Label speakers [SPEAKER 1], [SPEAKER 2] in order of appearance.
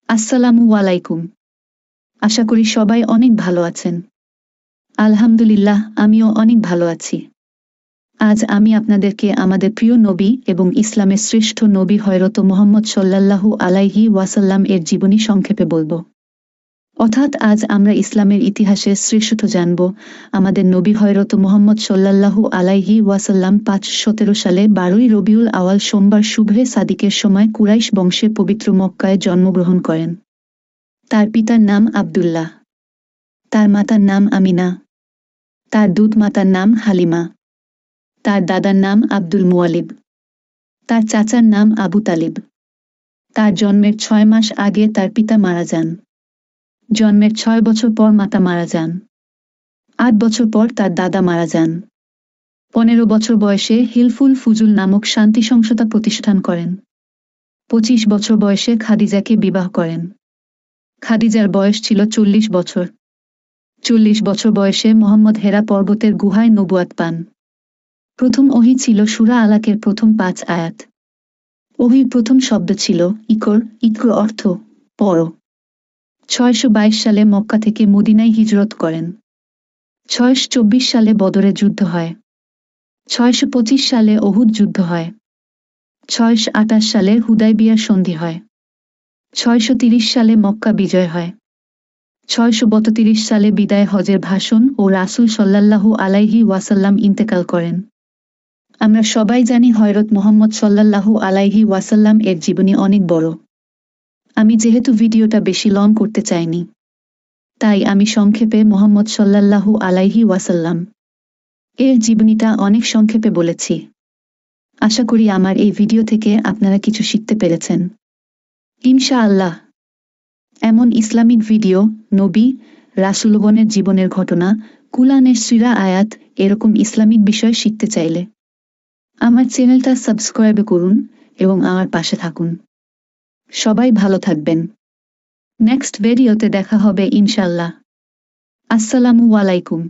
[SPEAKER 1] আসসালামু আলাইকুম। আশা করি সবাই অনেক ভালো আছেন। আলহামদুলিল্লাহ, আমিও অনেক ভালো আছি। আজ আমি আপনাদেরকে আমাদের প্রিয় নবী এবং ইসলামের শ্রেষ্ঠ নবী হযরত মুহাম্মদ সাল্লাল্লাহু আলাইহি ওয়াসাল্লাম এর জীবনী সংক্ষেপে বলবো। অর্থাৎ আজ আমরা ইসলামের ইতিহাসের শ্রেষ্ঠত্ব জানব। আমাদের নবী হযরত মুহাম্মদ সাল্লাল্লাহু আলাইহি ওয়াসাল্লাম 517 সালে 12ই রবিউল আওয়াল সোমবার শুভ্রে সাদিকের সময় কুরাইশ বংশে পবিত্র মক্কায় জন্মগ্রহণ করেন। তার পিতার নাম আব্দুল্লাহ। তার মাতার নাম আমিনা। তার দুধ মাতার নাম হালিমা। তার দাদার নাম আব্দুল মুয়ালিব। তার চাচার নাম আবু তালিব। তার জন্মের 6 মাস আগে তার পিতা মারা যান। জন্মের 6 বছর পর মাতা মারা যান। 8 বছর পর তার দাদা মারা যান। 15 বছর বয়সে হিলফুল ফুজুল নামক শান্তি সংস্থা প্রতিষ্ঠান করেন। 25 বছর বয়সে খাদিজাকে বিবাহ করেন। খাদিজার বয়স ছিল 40 বছর। 40 বছর বয়সে মুহাম্মদ হেরা পর্বতের গুহায় নবুয়াত পান। প্রথম ওহী ছিল সূরা আলাকের প্রথম 5 আয়াত। ওহীর প্রথম শব্দ ছিল ইকর, ইকর অর্থ পড়ো। 622 সালে মক্কা থেকে মদিনায় হিজরত করেন। 624 সালে বদরে যুদ্ধ হয়। 625 সালে উহুদ যুদ্ধ হয়। 628 সালে হুদায়বিয়া সন্ধি হয়। 630 সালে মক্কা বিজয় হয়। 632 সালে বিদায় হজের ভাষণ ও রাসূল সাল্লাল্লাহু আলাইহি ওয়াসাল্লাম ইন্তেকাল করেন। আমরা সবাই জানি হযরত মুহাম্মদ সাল্লাল্লাহু আলাইহি ওয়াসাল্লাম এর জীবনী অনেক বড়। আমি যেহেতু ভিডিওটা বেশি লং করতে চাইনি, তাই আমি সংক্ষেপে মুহাম্মদ সাল্লাল্লাহু আলাইহি ওয়াসাল্লাম এর জীবনীটা অনেক সংক্ষেপে বলেছি। আশা করি আমার এই ভিডিও থেকে আপনারা কিছু শিখতে পেরেছেন। ইনশাআল্লাহ। এমন ইসলামিক ভিডিও, নবী, রাসূলগণের জীবনের ঘটনা, কুরআনের সূরা আয়াত, এরকম ইসলামিক বিষয় শিখতে চাইলে আমার চ্যানেলটা সাবস্ক্রাইব করুন এবং আমার পাশে থাকুন। সবাই ভালো থাকবেন। নেক্সট ভিডিওতে দেখা হবে ইনশাআল্লাহ। আসসালামু আলাইকুম।